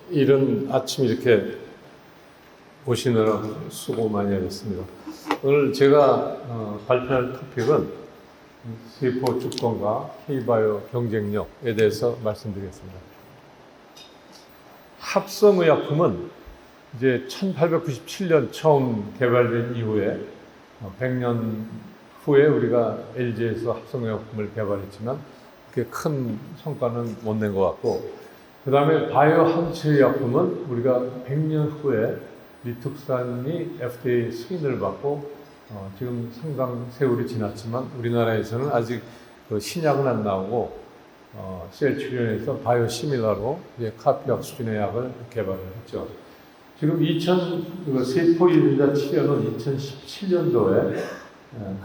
이른 아침 이렇게 오시느라 수고 많이 하셨습니다. 오늘 제가 발표할 토픽은 세포 주권과 K바이오 경쟁력에 대해서 말씀드리겠습니다. 합성의약품은 이제 1897년 처음 개발된 이후에 100년 후에 우리가 LG에서 합성의약품을 개발했지만 그렇게 큰 성과는 못 낸 것 같고, 그 다음에 바이오 항체의약품은 우리가 100년 후에 리툭산이 FDA 승인을 받고 지금 상당 세월이 지났지만 우리나라에서는 아직 그 신약은 안 나오고 셀 출현해서 바이오 시밀러로 이제 카피약 수준의 약을 개발을 했죠. 지금 세포 유전자 치료는 2017년도에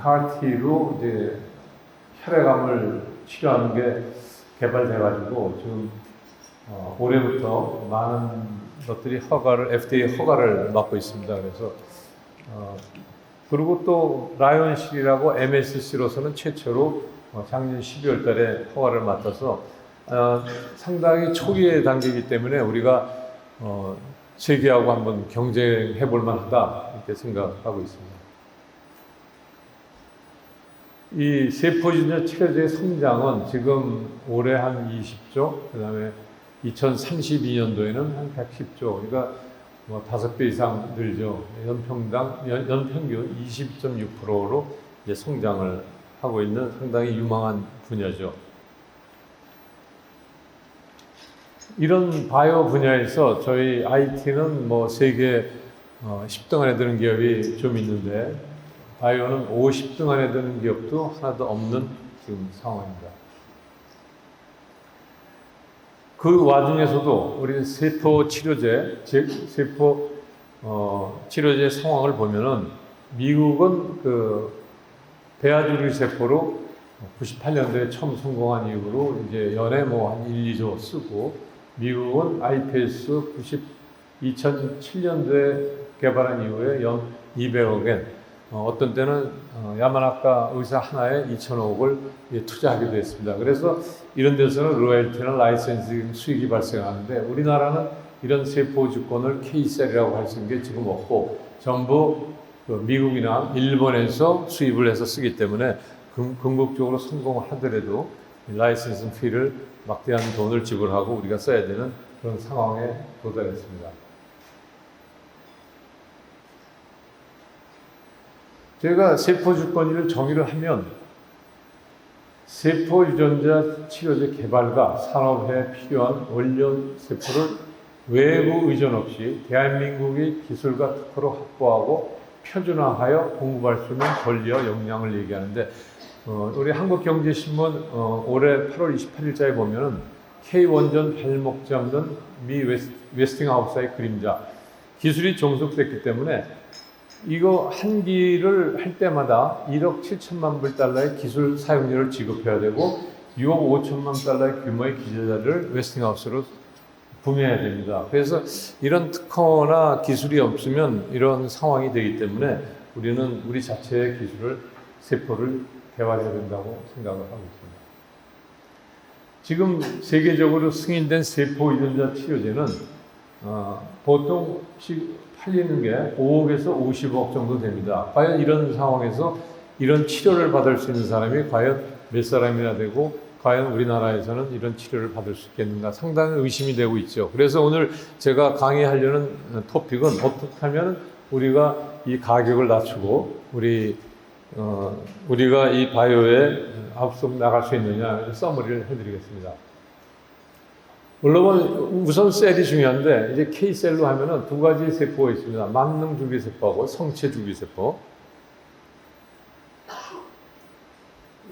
CAR-T로 이제 혈액암을 치료하는 게 개발돼가지고 지금 올해부터 많은 것들이 FDA 허가를 받고 있습니다. 그래서 그리고 또 라이온실이라고 MSC로서는 최초로 작년 12월 달에 허가를 맡아서 상당히 초기의 단계이기 때문에 우리가 세계하고 한번 경쟁해 볼 만하다 이렇게 생각하고 있습니다. 이 세포유전자 치료제의 성장은 지금 올해 한 20조, 그 다음에 2032년도에는 한 110조, 그러니까 5배 이상 늘죠. 연평균 22.6%로 이제 성장을 하고 있는 상당히 유망한 분야죠. 이런 바이오 분야에서 저희 IT는 세계 10등 안에 드는 기업이 좀 있는데, 바이오는 50등 안에 드는 기업도 하나도 없는 지금 상황입니다. 그 와중에서도 우리 세포 치료제, 치료제 상황을 보면은 미국은 그 배아주류 세포로 98년도에 처음 성공한 이후로 이제 연에 한 1, 2조 쓰고, 미국은 iPS 2007년도에 개발한 이후에 연 200억엔, 어떤 때는 야마나카 의사 하나에 2,000억을 투자하기도 했습니다. 그래서 이런 데서는 로열티나 라이센싱 수익이 발생하는데, 우리나라는 이런 세포 주권을 K셀이라고 할 수 있는 게 지금 없고 전부 미국이나 일본에서 수입을 해서 쓰기 때문에 궁극적으로 성공을 하더라도 라이센싱 피를 막대한 돈을 지불하고 우리가 써야 되는 그런 상황에 도달했습니다. 제가 세포 주권을 정의를 하면, 세포 유전자 치료제 개발과 산업에 필요한 원료 세포를 외부 의존 없이 대한민국의 기술과 특허로 확보하고 표준화하여 공급할 수 있는 권리와 역량을 얘기하는데, 우리 한국경제신문 올해 8월 28일자에 보면은 K 원전 발목 잡는 미 웨스팅하우스의 그림자, 기술이 종속됐기 때문에 이거 한 기를 할 때마다 1억 7천만 불 달러의 기술 사용료를 지급해야 되고 6억 5천만 달러의 규모의 기재자를 웨스팅하우스로 부여해야 됩니다. 그래서 이런 특허나 기술이 없으면 이런 상황이 되기 때문에 우리는 우리 자체의 기술을, 세포를 개발해야 된다고 생각을 하고 있습니다. 지금 세계적으로 승인된 세포 유전자 치료제는 보통 팔리는 게 5억에서 50억 정도 됩니다. 과연 이런 상황에서 이런 치료를 받을 수 있는 사람이 과연 몇 사람이나 되고, 과연 우리나라에서는 이런 치료를 받을 수 있겠는가 상당히 의심이 되고 있죠. 그래서 오늘 제가 강의하려는 토픽은 어떻게 하면 우리가 이 가격을 낮추고 우리가 이 바이오에 앞서 나갈 수 있느냐, 서머리를 해드리겠습니다. 물론 우선 셀이 중요한데, 이제 K셀로 하면은 두 가지 세포가 있습니다. 만능 줄기세포하고 성체 줄기세포.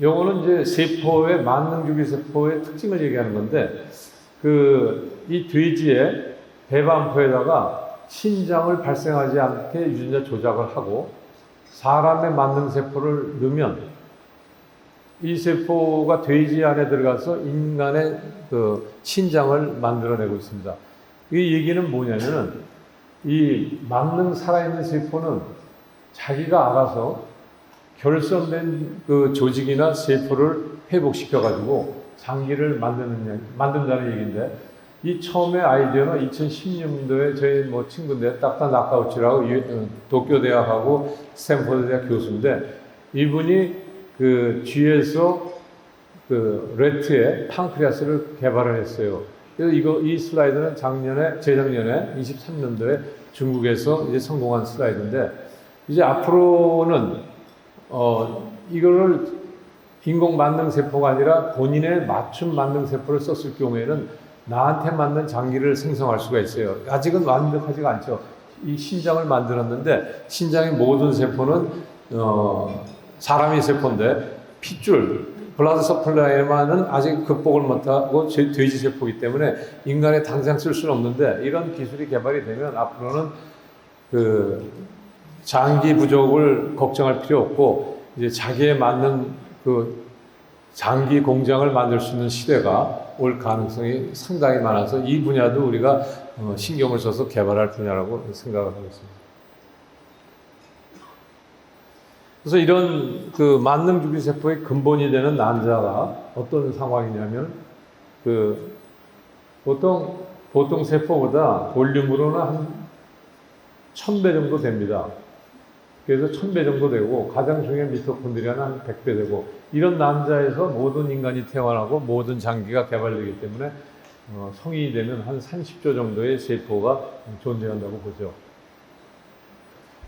요거는 이제 세포의 만능 줄기세포의 특징을 얘기하는 건데, 이 돼지의 배반포에다가 신장을 발생하지 않게 유전자 조작을 하고 사람의 만능 세포를 넣으면 이 세포가 돼지 안에 들어가서 인간의 신장을 만들어내고 있습니다. 이 얘기는 뭐냐면은, 이 만능 살아있는 세포는 자기가 알아서 결손된 조직이나 세포를 회복시켜가지고 장기를 만든다는 얘기인데, 이 처음에 아이디어는 2016년도에 저희 뭐 친구인데 딱타 나카우치라고 도쿄 대학하고 스탠포드 대학 교수인데 이분이 그 쥐에서 그 레트의 판크리아스를 개발을 했어요. 그래서 이 슬라이드는 재작년에 23년도에 중국에서 이제 성공한 슬라이드인데 이제 앞으로는 이거를 인공 만능 세포가 아니라 본인의 맞춤 만능 세포를 썼을 경우에는 나한테 맞는 장기를 생성할 수가 있어요. 아직은 완벽하지가 않죠. 이 신장을 만들었는데 신장의 모든 세포는 사람의 세포인데 핏줄, 블라드 서플라이만은 아직 극복을 못하고 돼지 세포이기 때문에 인간에 당장 쓸 수는 없는데 이런 기술이 개발이 되면 앞으로는 그 장기 부족을 걱정할 필요 없고 이제 자기에 맞는 그 장기 공장을 만들 수 있는 시대가 올 가능성이 상당히 많아서 이 분야도 우리가 신경을 써서 개발할 분야라고 생각을 하고 있습니다. 그래서 이런 그 만능 줄기세포의 근본이 되는 난자가 어떤 상황이냐면 그 보통 세포보다 볼륨으로는 한 1000배 정도 됩니다. 그래서 1000배 정도 되고 가장 중요한 미토콘드리아는 한 100배 되고 이런 난자에서 모든 인간이 태어나고 모든 장기가 개발되기 때문에 성인이 되면 한 30조 정도의 세포가 존재한다고 보죠.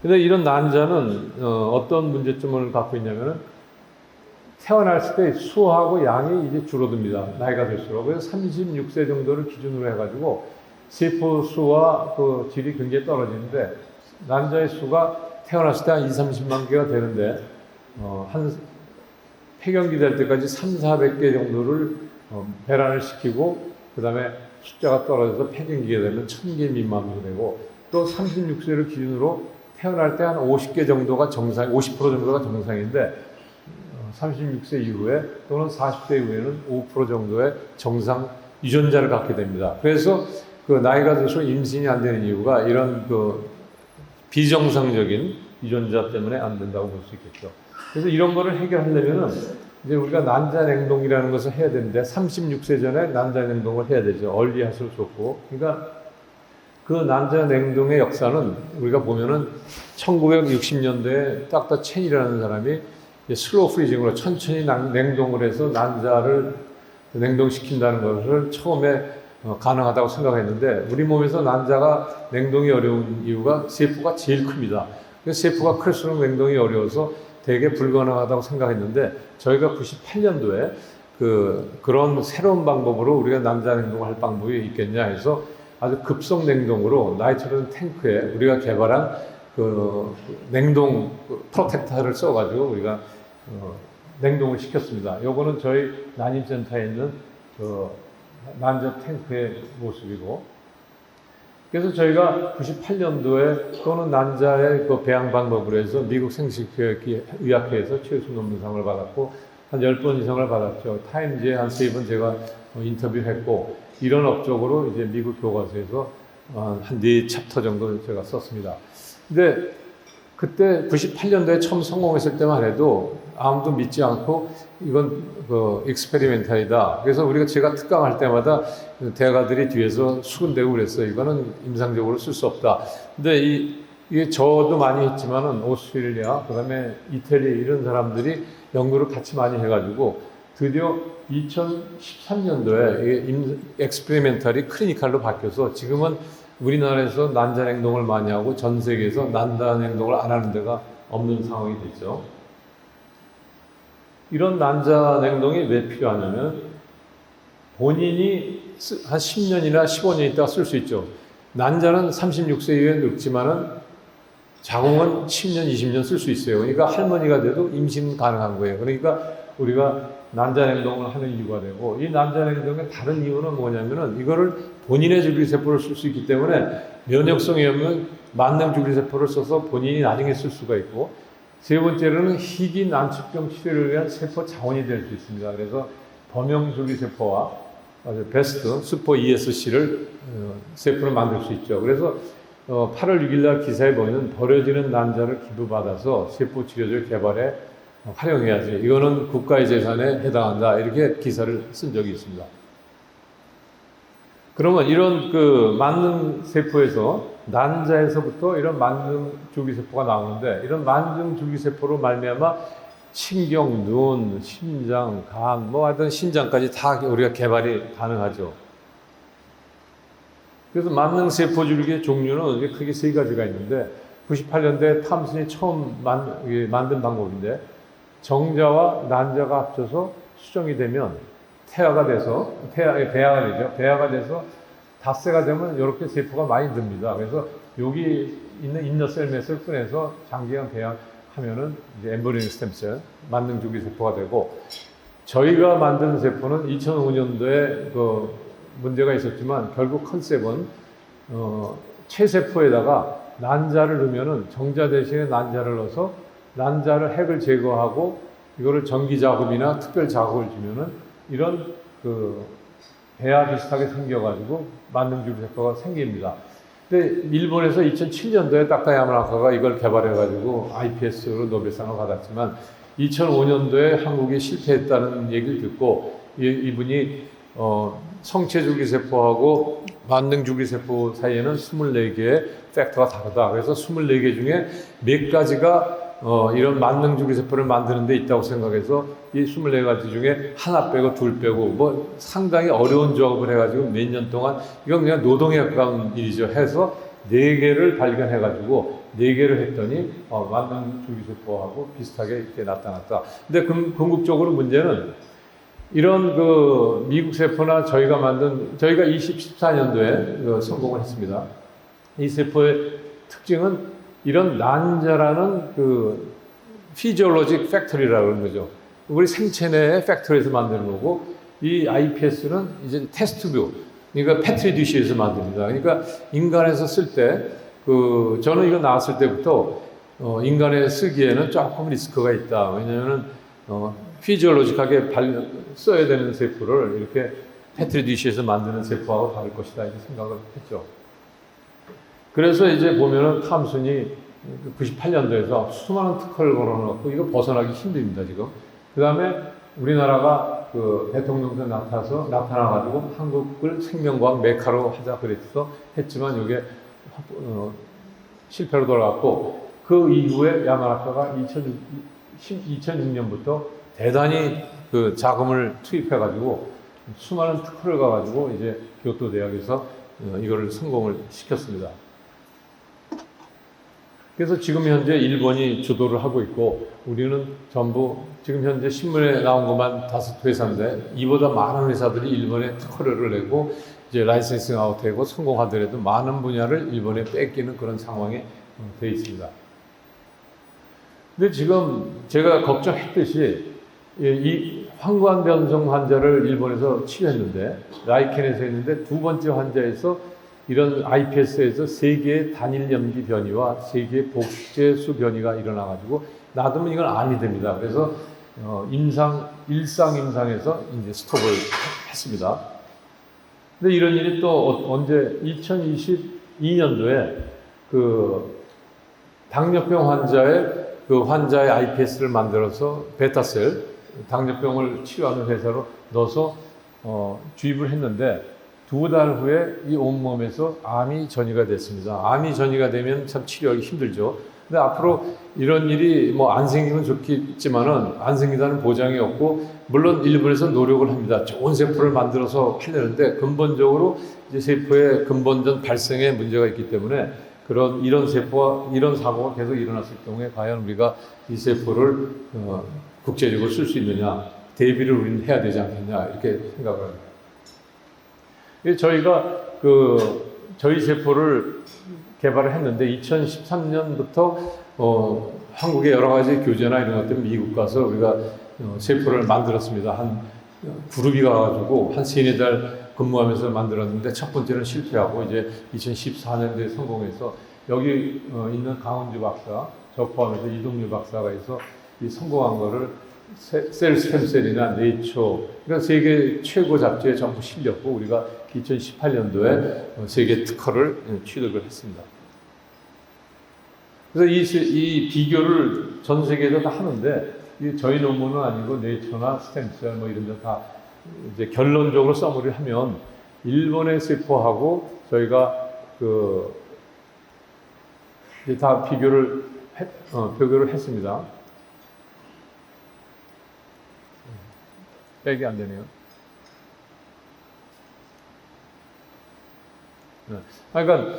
근데 이런 난자는 어떤 문제점을 갖고 있냐면은 태어났을 때 수하고 양이 이제 줄어듭니다. 나이가 들수록. 그래서 36세 정도를 기준으로 해가지고 세포 수와 그 질이 굉장히 떨어지는데 난자의 수가 태어났을 때 한 30만 개가 되는데 한 폐경기 될 때까지 400개 정도를 배란을 시키고 그 다음에 숫자가 떨어져서 폐경기가 되면 1000개 미만으로 되고 또 36세를 기준으로 태어날 때 한 50개 정도가 정상, 50% 정도가 정상인데 36세 이후에 또는 40세 이후에는 5% 정도의 정상 유전자를 갖게 됩니다. 그래서 그 나이가 들수록 임신이 안 되는 이유가 이런 그 비정상적인 유전자 때문에 안 된다고 볼 수 있겠죠. 그래서 이런 거를 해결하려면은 이제 우리가 난자 냉동이라는 것을 해야 되는데 36세 전에 난자 냉동을 해야 되죠. 얼리할수록 좋고. 그러니까 그 난자 냉동의 역사는 우리가 보면은 1960년대에 닥터 첸이라는 사람이 슬로우 프리징으로 천천히 냉동을 해서 난자를 냉동시킨다는 것을 처음에 가능하다고 생각했는데 우리 몸에서 난자가 냉동이 어려운 이유가 세포가 제일 큽니다. 그래서 세포가 클수록 냉동이 어려워서 되게 불가능하다고 생각했는데 저희가 98년도에 그런 새로운 방법으로 우리가 난자 냉동을 할 방법이 있겠냐 해서 아주 급속 냉동으로 나이트로젠 탱크에 우리가 개발한 그 냉동 프로텍터를 써가지고 우리가 냉동을 시켰습니다. 요거는 저희 난임센터에 있는 난자 탱크의 모습이고, 그래서 저희가 98년도에 또는 난자의 그 배양 방법으로 해서 미국 생식의학회에서 최우수 논문상을 받았고, 한 10번 이상을 받았죠. 타임즈에 한 3번 제가 인터뷰했고, 이런 업적으로 이제 미국 교과서에서 한 4챕터 정도 제가 썼습니다. 근데 그때 98년도에 처음 성공했을 때만 해도 아무도 믿지 않고 이건 익스페리멘탈이다. 그래서 제가 특강할 때마다 대가들이 뒤에서 수군대고 그랬어요. 이거는 임상적으로 쓸 수 없다. 근데 이게 저도 많이 했지만은 오스트레일리아, 그 다음에 이태리 이런 사람들이 연구를 같이 많이 해가지고 드디어 2013년도에 이게 익스페리멘탈이 클리니컬로 바뀌어서 지금은 우리나라에서 난자 냉동을 많이 하고 전 세계에서 난자 냉동을 안 하는 데가 없는 상황이 됐죠. 이런 난자 냉동이 왜 필요하냐면 본인이 한 10년이나 15년 있다가 쓸 수 있죠. 난자는 36세 이후에 늙지만은 자궁은 10년, 20년 쓸 수 있어요. 그러니까 할머니가 돼도 임신 가능한 거예요. 그러니까 우리가 난자 냉동을 하는 이유가 되고, 이 난자 냉동의 다른 이유는 뭐냐면은 이거를 본인의 줄기세포를 쓸 수 있기 때문에 면역성이 없는 만능 줄기세포를 써서 본인이 나중에 쓸 수가 있고, 세 번째로는 희귀 난치병 치료를 위한 세포 자원이 될 수 있습니다. 그래서 범용 줄기세포와 아주 베스트 슈퍼 ESC를 세포를 만들 수 있죠. 그래서 8월 6일 날 기사에 보면 버려지는 난자를 기부받아서 세포 치료제 개발에 활용해야지. 이거는 국가의 재산에 해당한다. 이렇게 기사를 쓴 적이 있습니다. 그러면 이런 그 만능 세포에서 난자에서부터 이런 만능 줄기세포가 나오는데 이런 만능 줄기세포로 말미암아 신경, 눈, 심장, 간, 뭐 하여튼 신장까지 다 우리가 개발이 가능하죠. 그래서 만능 세포 줄기의 종류는 크게 세 가지가 있는데 98년도에 탐슨이 처음 만든 방법인데 정자와 난자가 합쳐서 수정이 되면 배아가 되죠. 배아가 돼서 닷새가 되면 이렇게 세포가 많이 듭니다. 그래서 여기 있는 인너셀 맷을 꺼내서 장기간 배양하면은 이제 엠브리오닉 스템셀, 만능 줄기세포가 되고 저희가 만든 세포는 2005년도에 그 문제가 있었지만 결국 컨셉은 체세포에다가 난자를 넣으면은 정자 대신에 난자를 넣어서 난자를 핵을 제거하고 이거를 전기 자극이나 특별 자극을 주면은 이런 그 배아 비슷하게 생겨가지고 만능 줄기세포가 생깁니다. 근데 일본에서 2007년도에 타카이 야마나카가 이걸 개발해가지고 iPS로 노벨상을 받았지만 2005년도에 한국이 실패했다는 얘기를 듣고 이분이 성체 줄기세포하고 만능 줄기세포 사이에는 24개의 팩터가 다르다. 그래서 24개 중에 몇 가지가 이런 만능 줄기세포를 만드는 데 있다고 생각해서 이 24가지 중에 하나 빼고 둘 빼고 뭐 상당히 어려운 조합을 해가지고 몇 년 동안 이건 그냥 노동에 가까운 일이죠. 해서 4개를 발견해가지고 4개를 했더니 만능 줄기세포하고 비슷하게 이렇게 나타났다. 근데 궁극적으로 문제는 이런 그 미국 세포나 저희가 2014년도에 성공을 했습니다. 이 세포의 특징은 이런 난자라는 그 피지올로직 팩토리라고 그러는 거죠. 우리 생체 내의 팩토리에서 만드는 거고 이 iPS는 이제 테스트뷰, 그러니까 패트리 디쉬에서 만듭니다. 그러니까 인간에서 쓸 때 저는 이거 나왔을 때부터 인간에 쓰기에는 조금 리스크가 있다. 왜냐하면 피지올로직하게 써야 되는 세포를 이렇게 패트리 디쉬에서 만드는 세포하고 다를 것이다 이렇게 생각을 했죠. 그래서 이제 보면은 탐슨이 98년도에서 수많은 특허를 걸어놓고 이거 벗어나기 힘듭니다 지금. 그 다음에 우리나라가 그 대통령도 나타나가지고 한국을 생명과학 메카로 하자 그랬어 했지만 이게 실패로 돌아갔고 그 이후에 야마나카가 2006년부터 대단히 그 자금을 투입해가지고 수많은 특허를 가가지고 이제 교토 대학에서 이거를 성공을 시켰습니다. 그래서 지금 현재 일본이 주도를 하고 있고 우리는 전부 지금 현재 신문에 나온 것만 5회사인데 이보다 많은 회사들이 일본에 특허료를 내고 이제 라이센싱 아웃되고 성공하더라도 많은 분야를 일본에 뺏기는 그런 상황에 되어 있습니다. 근데 지금 제가 걱정했듯이 이 황관 변성 환자를 일본에서 치료했는데 라이켄에서 했는데 두 번째 환자에서 이런 iPS에서 3개의 단일 염기 변이와 3개의 복제수 변이가 일어나가지고 놔두면 이건 암이 됩니다. 그래서 일상 임상에서 이제 스톱을 했습니다. 근데 이런 일이 또 언제 2022년도에 그 당뇨병 환자의 iPS를 만들어서 베타셀 당뇨병을 치료하는 회사로 넣어서 주입을 했는데 2달 후에 이 온몸에서 암이 전이가 됐습니다. 암이 전이가 되면 참 치료하기 힘들죠. 근데 앞으로 이런 일이 뭐 안 생기면 좋겠지만은 안 생기다는 보장이 없고 물론 일본에서 노력을 합니다. 좋은 세포를 만들어서 하려는데 근본적으로 이제 세포의 근본적 발생에 문제가 있기 때문에 이런 사고가 계속 일어났을 경우에 과연 우리가 이 세포를 국제적으로 쓸 수 있느냐 대비를 우리는 해야 되지 않겠냐 이렇게 생각을 합니다. 저희가 저희 세포를 개발을 했는데 2013년부터 한국의 여러 가지 교재나 이런 것들 미국 가서 우리가 세포를 만들었습니다. 한 그룹이 가가지고 한 3-4달 근무하면서 만들었는데 첫 번째는 실패하고 이제 2014년도에 성공해서 여기 있는 강원주 박사, 저 포함해서 이동규 박사가 해서 이 성공한 거를 셀 스템셀이나 네이처, 그러니까 세계 최고 잡지에 전부 실렸고 우리가 2018년도에 세계 특허를 취득을 했습니다. 그래서 이 비교를 전 세계에서 다 하는데 저희 논문은 아니고 네이처나 스템셀 뭐 이런 데 다 이제 결론적으로 써머리를 하면 일본의 세포하고 저희가 이제 다 비교를 했습니다. 빼기 안 되네요. 그러니까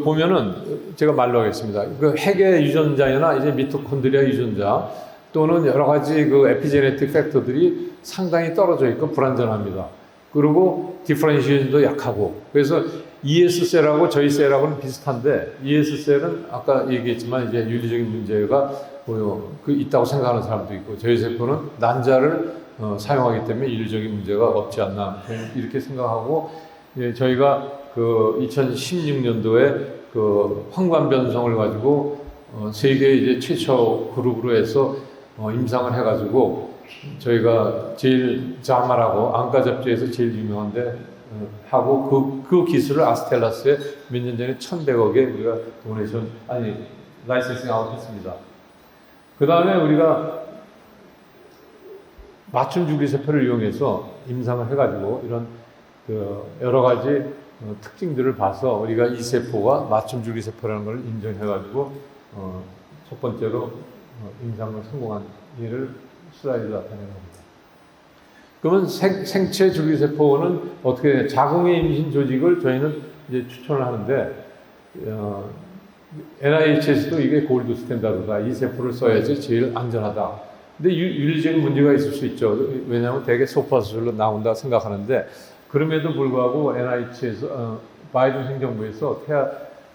보면은 제가 말로 하겠습니다. 핵의 유전자나 이제 미토콘드리아 유전자 또는 여러 가지 에피제네틱 팩터들이 상당히 떨어져 있고 불완전합니다. 그리고 디퍼런시에이션도 약하고, 그래서 ES셀하고 저희 셀하고는 비슷한데, ES셀은 아까 얘기했지만 이제 윤리적인 문제가 있다고 생각하는 사람도 있고, 저희 세포는 난자를 사용하기 때문에 윤리적인 문제가 없지 않나 이렇게 생각하고, 예, 저희가 2016년도에 황관 변성을 가지고 세계 이제 최초 그룹으로 해서 임상을 해가지고 저희가 제일 자마라고 안과 잡지에서 제일 유명한데 하고 그 기술을 아스텔라스에 몇 년 전에 1,100억에 우리가 라이센싱 아웃했습니다. 그 다음에 우리가 맞춤 줄기세포를 이용해서 임상을 해가지고 이런 여러 가지 특징들을 봐서 우리가 이 세포가 맞춤 줄기세포라는 걸 인정해가지고 첫 번째로 임상을 성공한 예를 슬라이드로 나타내는 겁니다. 그러면 생체 줄기세포는 어떻게 해요? 자궁의 임신 조직을 저희는 이제 추천을 하는데 NIH에서도 이게 골드 스탠다드다. 이 세포를 써야지 제일 안전하다. 근데 윤리적인 문제가 있을 수 있죠. 왜냐하면 대개 소파 수술로 나온다 생각하는데, 그럼에도 불구하고 NIH에서 바이든 행정부에서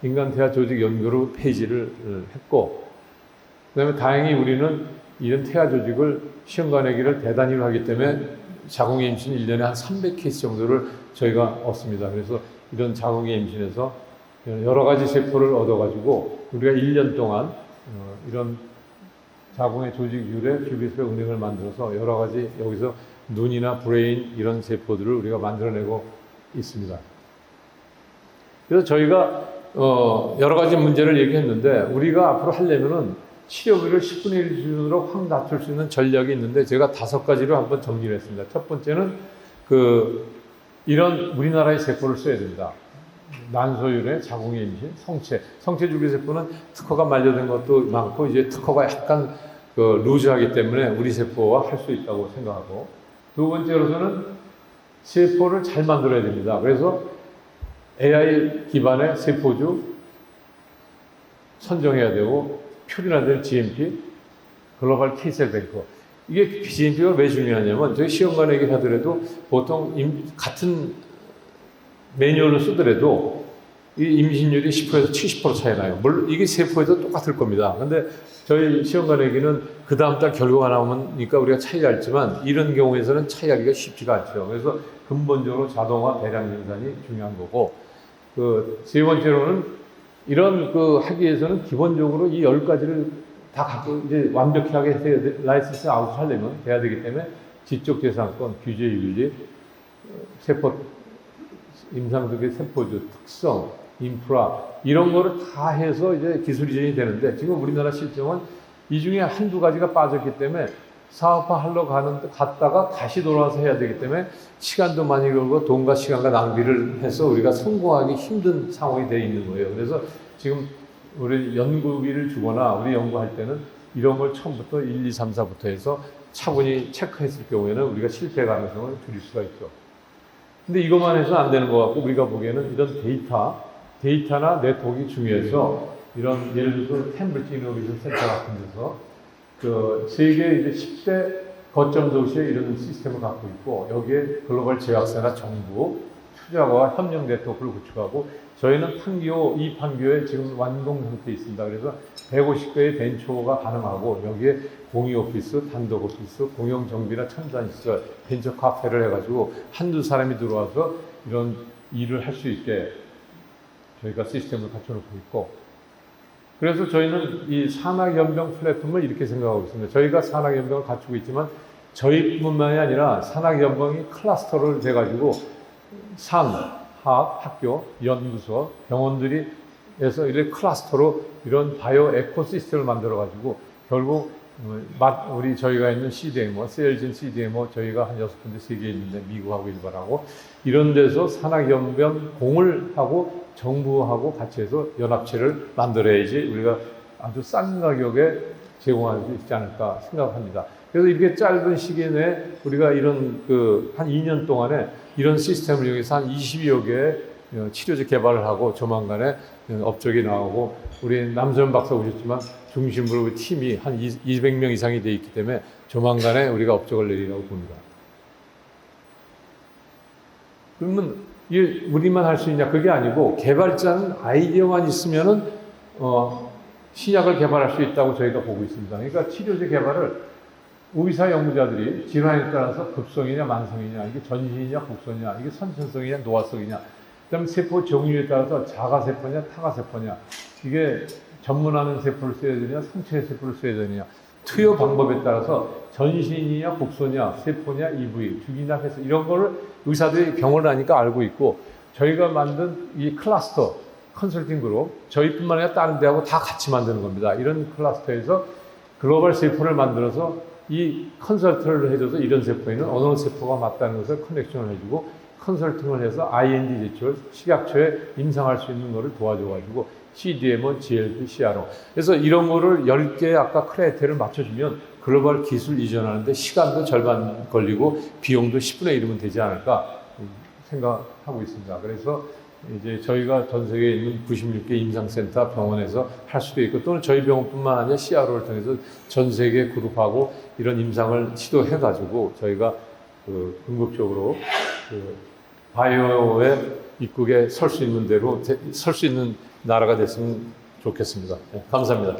인간 태아 조직 연구로 폐지를 했고, 그다음에 다행히 우리는 이런 태아 조직을 시험관리기를 대단위로 하기 때문에 자궁의 임신 1년에 한 300케이스 정도를 저희가 얻습니다. 그래서 이런 자궁의 임신에서 여러 가지 세포를 얻어가지고 우리가 1년 동안 이런 자궁의 조직률의 줄기세포 은행을 만들어서 여러 가지 여기서 눈이나 브레인 이런 세포들을 우리가 만들어내고 있습니다. 그래서 저희가 여러 가지 문제를 얘기했는데, 우리가 앞으로 하려면은 치료비를 10분의 1 수준으로 확 낮출 수 있는 전략이 있는데 제가 5가지로 한번 정리를 했습니다. 첫 번째는 이런 우리나라의 세포를 써야 된다. 난소율의 자궁의 임신, 성체 줄기세포는 특허가 만료된 것도 많고 이제 특허가 약간 루즈하기 때문에 우리 세포와 할 수 있다고 생각하고, 두 번째로서는 세포를 잘 만들어야 됩니다. 그래서 AI 기반의 세포주 선정해야 되고, 표준화된 GMP, 글로벌 K셀 뱅커. 이게 GMP가 왜 중요하냐면, 저희 시험관 얘기를 하더라도 보통 같은 매뉴얼을 쓰더라도 이 임신율이 10%에서 70% 차이 나요. 물론 이게 세포에도 똑같을 겁니다. 근데 저희 시험관 얘기는 그 다음 달 결과가 나오니까 우리가 차이가 있지만, 이런 경우에서는 차이하기가 쉽지가 않죠. 그래서 근본적으로 자동화 대량 생산이 중요한 거고, 세 번째로는 이런 하기 위해서는 기본적으로 이 10가지를 다 갖고 이제 완벽하게 라이센스 아웃을 하려면 돼야 되기 때문에 지적재산권, 규제 윤리, 세포, 임상적인 세포주, 특성, 인프라, 이런 거를 다 해서 이제 기술 이전이 되는데, 지금 우리나라 실정은 이 중에 한두 가지가 빠졌기 때문에 사업화하러 갔다가 다시 돌아와서 해야 되기 때문에 시간도 많이 걸고 돈과 시간과 낭비를 해서 우리가 성공하기 힘든 상황이 되어 있는 거예요. 그래서 지금 우리 연구비를 주거나 우리 연구할 때는 이런 걸 처음부터 1, 2, 3, 4부터 해서 차분히 체크했을 경우에는 우리가 실패 가능성을 줄일 수가 있죠. 근데 이것만 해서 안 되는 것 같고, 우리가 보기에는 이런 데이터나 네트워크가 중요해서 이런 예를 들어서 캠브리지 이노베이션 센터 같은 데서 세계 이제 10대 거점 도시에 이런 시스템을 갖고 있고, 여기에 글로벌 제약사나 정부, 투자와 협력 네트워크를 구축하고, 저희는 이 판교에 지금 완공 상태에 있습니다. 그래서 150개의 벤처가 가능하고, 여기에 공유 오피스, 단독 오피스, 공영 정비나 첨단 시설, 벤처 카페를 해가지고 한두 사람이 들어와서 이런 일을 할 수 있게 저희가 시스템을 갖춰놓고 있고, 그래서 저희는 이 산학연병 플랫폼을 이렇게 생각하고 있습니다. 저희가 산학연병을 갖추고 있지만 저희뿐만이 아니라 산학연병이 클러스터를 돼가지고 학교, 연구소, 병원들이 해서 이렇게 클러스터로 이런 바이오 에코시스템을 만들어가지고 결국 저희가 있는 CDMO, 세일진 CDMO 저희가 한 6군데 세계에 있는데 미국하고 일본하고 이런 데서 산학연구원 공을 하고 정부하고 같이 해서 연합체를 만들어야지 우리가 아주 싼 가격에 제공할 수 있지 않을까 생각합니다. 그래서 이렇게 짧은 시기 내에 우리가 이런 한 2년 동안에 이런 시스템을 이용해서 한 20여 개의 치료제 개발을 하고 조만간에 업적이 나오고 우리 남선 박사 오셨지만 중심으로 우리 팀이 한 200명 이상이 돼 있기 때문에 조만간에 우리가 업적을 내리라고 봅니다. 그러면 이게 우리만 할 수 있냐? 그게 아니고 개발자는 아이디어만 있으면은 신약을 개발할 수 있다고 저희가 보고 있습니다. 그러니까 치료제 개발을 의사 연구자들이 질환에 따라서 급성이냐 만성이냐, 이게 전신이냐 곡선이냐, 이게 선천성이냐 노화성이냐, 그다음에 세포 종류에 따라서 자가세포냐 타가세포냐, 이게 전문하는 세포를 써야 되냐 상처의 세포를 써야 되느냐, 투여 방법에 따라서 전신이냐 곡선이냐 세포냐 EV 죽이냐 해서 이런 거를 의사들이 병원을 하니까 알고 있고, 저희가 만든 이 클러스터 컨설팅 그룹 저희뿐만 아니라 다른 데하고 다 같이 만드는 겁니다. 이런 클러스터에서 글로벌 세포를 만들어서 이 컨설팅을 해줘서 이런 세포에는 어느 세포가 맞다는 것을 커넥션을 해주고 컨설팅을 해서 IND 제출, 식약처에 임상할 수 있는 거를 도와줘가지고 CDMO, GLP, CRO. 그래서 이런 거를 10개의 아까 크라이테리아를 맞춰주면 글로벌 기술 이전하는데 시간도 절반 걸리고 비용도 10분의 1이면 되지 않을까 생각하고 있습니다. 그래서 이제 저희가 전 세계에 있는 96개 임상센터 병원에서 할 수도 있고, 또는 저희 병원뿐만 아니라 CRO를 통해서 전 세계 그룹하고 이런 임상을 시도해가지고 저희가 궁극적으로 바이오의 입국에 설 수 있는 대로 설 수 있는 나라가 됐으면 좋겠습니다. 네, 감사합니다.